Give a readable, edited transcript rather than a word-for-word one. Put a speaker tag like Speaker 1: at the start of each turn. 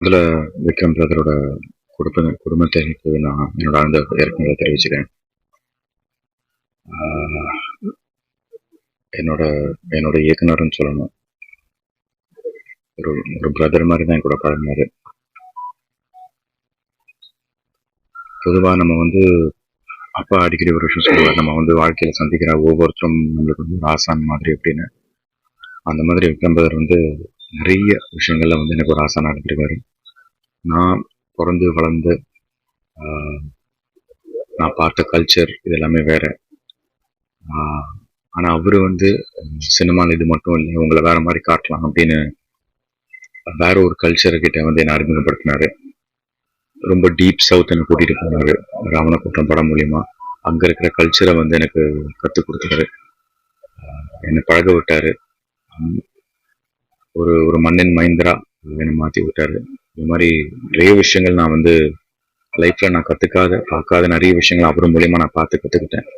Speaker 1: இதுல விக்ரம் பிரதரோட குடும்பத்தினருக்கு நான் என்னோட ஆழ்ந்த இரக்கங்களை தெரிவிச்சுக்கிறேன். ஆஹ் என்னோட என்னோட இயக்குனர்னு சொல்லணும். ஒரு ஒரு பிரதர் மாதிரி தான் கூட பழகினாரு. பொதுவா நம்ம அப்பா அடிக்கடி ஒரு விஷயம் சொல்லுவார், நம்ம வாழ்க்கையில சந்திக்கிற ஒவ்வொருத்தரும் நம்மளுக்கு ஒரு ஆசான் மாதிரி அப்படின்னு. அந்த மாதிரி விக்ரம் பிரதர் நிறைய விஷயங்கள்ல எனக்கு ஒரு ஆசானா இருந்திருக்காரு. நான் பிறந்து வளர்ந்து நான் பார்த்த கல்ச்சர் இது எல்லாமே வேற. ஆனா அவரு சினிமால இது மட்டும் இல்லை, உங்களை வேற மாதிரி காட்டலாம் அப்படின்னு வேற ஒரு கல்ச்சரை கிட்ட என்ன அறிமுகப்படுத்தினாரு. ரொம்ப டீப் சவுத் எனக்கு கூட்டிட்டு போனாரு ராவணகுற்றம் படம் மூலியமா. அங்க இருக்கிற கல்ச்சரை எனக்கு கற்றுக் கொடுத்தாரு, என்னை பழக விட்டாரு. ஒரு ஒரு மண்ணின் மைந்தரா என்னை மாத்தி விட்டாரு. இந்த மாதிரி நிறைய விஷயங்கள் நான் லைஃப்ல நான் பார்க்காத நிறைய விஷயங்கள் அவர் மூலியமா நான் பார்த்து கத்துக்கிட்டேன்.